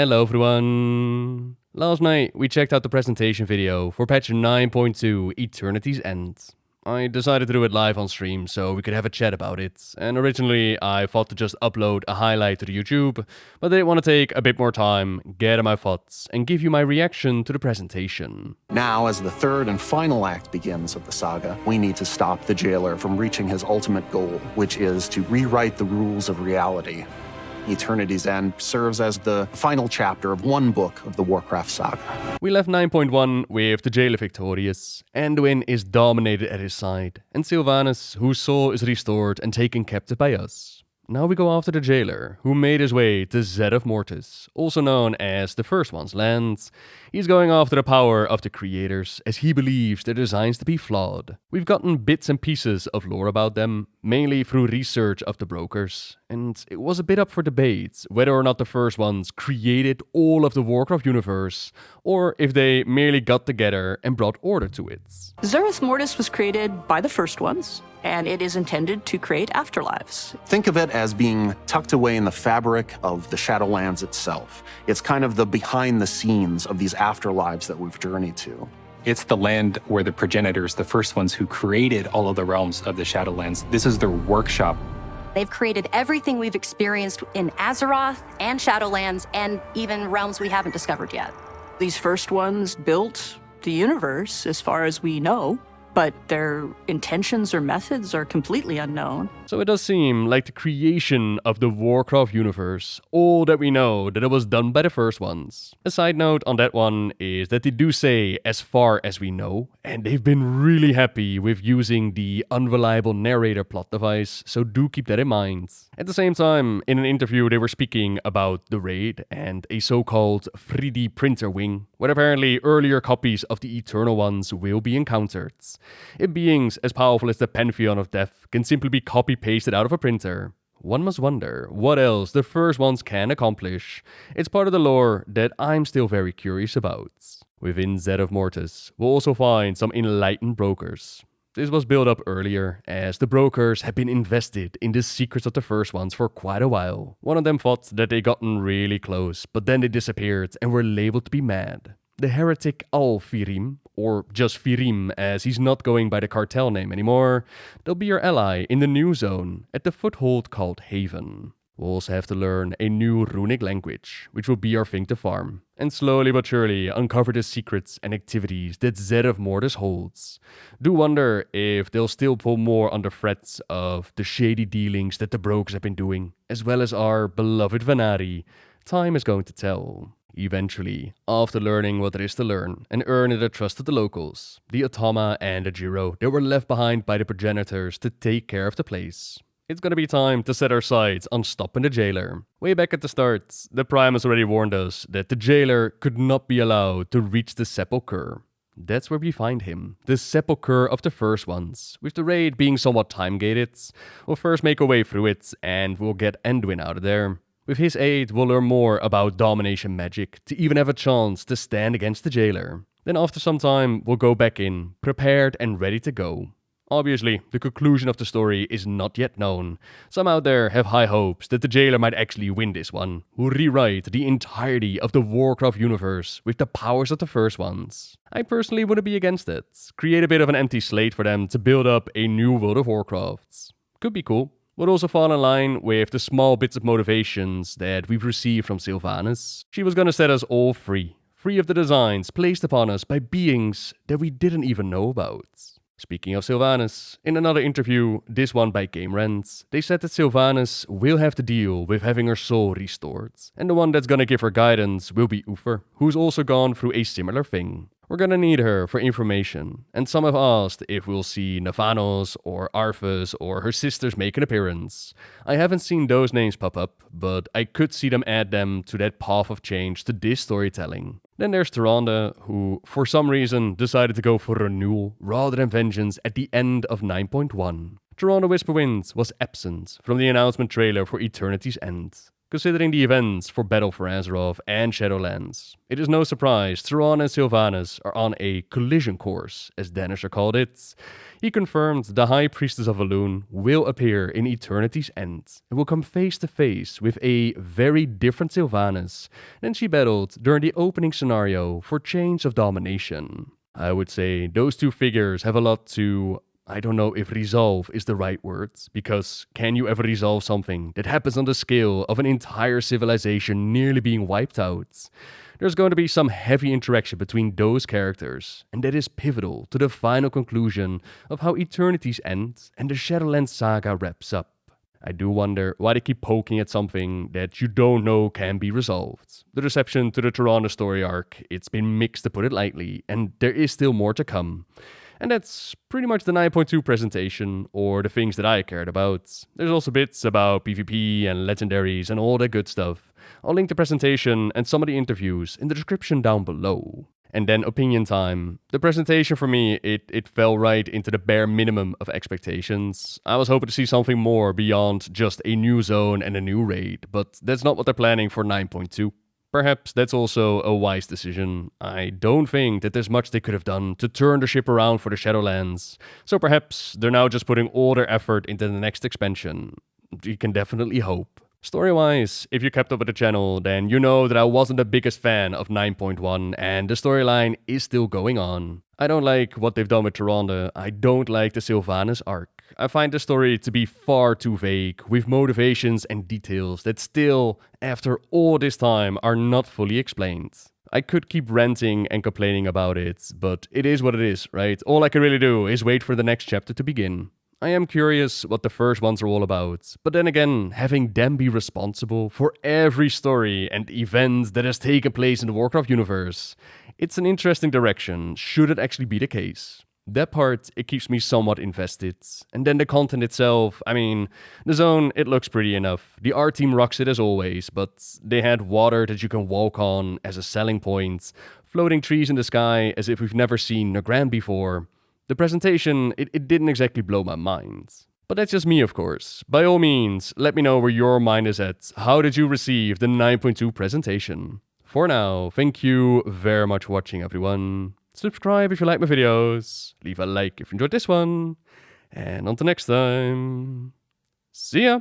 Hello everyone! Last night we checked out the presentation video for patch 9.2 Eternity's End. I decided to do it live on stream so we could have a chat about it, and originally I thought to just upload a highlight to the YouTube, but I didn't want to take a bit more time, gather my thoughts, and give you my reaction to the presentation. Now, as the third and final act begins of the saga, we need to stop the jailer from reaching his ultimate goal, which is to rewrite the rules of reality. Eternity's End serves as the final chapter of one book of the Warcraft saga. We left 9.1 with the jailer victorious, Anduin is dominated at his side, and Sylvanas, whose soul is restored and taken captive by us. Now we go after the jailer, who made his way to Zereth Mortis, also known as the First One's Land. He's going after the power of the creators, as he believes their designs to be flawed. We've gotten bits and pieces of lore about them, mainly through research of the brokers, and it was a bit up for debate whether or not the First Ones created all of the Warcraft universe, or if they merely got together and brought order to it. Zereth Mortis was created by the First Ones, and it is intended to create afterlives. Think of it as being tucked away in the fabric of the Shadowlands itself. It's kind of the behind the scenes of these afterlives that we've journeyed to. It's the land where the progenitors, the First Ones who created all of the realms of the Shadowlands, this is their workshop. They've created everything we've experienced in Azeroth and Shadowlands and even realms we haven't discovered yet. These First Ones built the universe as far as we know, but their intentions or methods are completely unknown. So it does seem like the creation of the Warcraft universe, all that we know that it was done by the First Ones. A side note on that one is that they do say as far as we know, and they've been really happy with using the unreliable narrator plot device, so do keep that in mind. At the same time, in an interview they were speaking about the raid and a so-called 3D printer wing, where apparently earlier copies of the Eternal Ones will be encountered. If beings as powerful as the Pantheon of Death can simply be copy-pasted out of a printer, one must wonder what else the First Ones can accomplish. It's part of the lore that I'm still very curious about. Within Zereth Mortis, we'll also find some enlightened brokers. This was built up earlier, as the brokers had been invested in the secrets of the First Ones for quite a while. One of them thought that they'd gotten really close, but then they disappeared and were labeled to be mad. The heretic Al-Firim, or just Firim as he's not going by the cartel name anymore, they'll be your ally in the new zone at the foothold called Haven. We'll also have to learn a new runic language, which will be our thing to farm, and slowly but surely uncover the secrets and activities that Zereth Mortis holds. Do wonder if they'll still pull more on the threats of the shady dealings that the brokers have been doing, as well as our beloved Vanari. Time is going to tell. Eventually, after learning what there is to learn and earning the trust of the locals, the Atama and the Jiro, they were left behind by the progenitors to take care of the place. It's gonna be time to set our sights on stopping the jailer. Way back at the start, the Primus already warned us that the jailer could not be allowed to reach the Sepulchre. That's where we find him, the Sepulchre of the First Ones. With the raid being somewhat time-gated, we'll first make our way through it and we'll get Anduin out of there. With his aid, we'll learn more about domination magic to even have a chance to stand against the jailer. Then after some time, we'll go back in, prepared and ready to go. Obviously, the conclusion of the story is not yet known. Some out there have high hopes that the jailer might actually win this one, who rewrite the entirety of the Warcraft universe with the powers of the First Ones. I personally wouldn't be against it. Create a bit of an empty slate for them to build up a new World of Warcraft. Could be cool. Would also fall in line with the small bits of motivations that we've received from Sylvanas. She was gonna set us all free of the designs placed upon us by beings that we didn't even know about. Speaking of Sylvanas, in another interview, this one by Game Rant, they said that Sylvanas will have to deal with having her soul restored, and the one that's gonna give her guidance will be Uther, who's also gone through a similar thing. We're gonna need her for information, and some have asked if we'll see Navanos or Arthas or her sisters make an appearance. I haven't seen those names pop up, but I could see them add them to that path of change to this storytelling. Then there's Tyrande, who for some reason decided to go for renewal rather than vengeance at the end of 9.1. Tyrande Whisperwind was absent from the announcement trailer for Eternity's End. Considering the events for Battle for Azeroth and Shadowlands, it is no surprise Thrawn and Sylvanas are on a collision course, as Danisher called it. He confirmed the High Priestess of Elune will appear in Eternity's End and will come face to face with a very different Sylvanas than she battled during the opening scenario for Chains of Domination. I would say those two figures have a lot to... I don't know if resolve is the right word, because can you ever resolve something that happens on the scale of an entire civilization nearly being wiped out? There's going to be some heavy interaction between those characters, and that is pivotal to the final conclusion of how Eternity's End and the Shadowlands saga wraps up. I do wonder why they keep poking at something that you don't know can be resolved. The reception to the Toronto story arc, it's been mixed to put it lightly, and there is still more to come. And that's pretty much the 9.2 presentation, or the things that I cared about. There's also bits about PvP and legendaries and all that good stuff. I'll link the presentation and some of the interviews in the description down below. And then opinion time. The presentation for me, it fell right into the bare minimum of expectations. I was hoping to see something more beyond just a new zone and a new raid, but that's not what they're planning for 9.2. Perhaps that's also a wise decision. I don't think that there's much they could have done to turn the ship around for the Shadowlands, so perhaps they're now just putting all their effort into the next expansion. You can definitely hope. Story-wise, if you kept up with the channel, then you know that I wasn't the biggest fan of 9.1, and the storyline is still going on. I don't like what they've done with Tyrande. I don't like the Sylvanas arc. I find the story to be far too vague, with motivations and details that still, after all this time, are not fully explained. I could keep ranting and complaining about it, but it is what it is, right? All I can really do is wait for the next chapter to begin. I am curious what the first ones are all about, but then again, having them be responsible for every story and event that has taken place in the Warcraft universe, it's an interesting direction, should it actually be the case. That part, it keeps me somewhat invested. And then the content itself, I mean, the zone, it looks pretty enough. The art team rocks it as always, but they had water that you can walk on as a selling point, floating trees in the sky as if we've never seen Nagram before. The presentation, it didn't exactly blow my mind. But that's just me, of course. By all means, let me know where your mind is at. How did you receive the 9.2 presentation? For now, thank you very much for watching, everyone. Subscribe if you like my videos. Leave a like if you enjoyed this one. And until next time, see ya!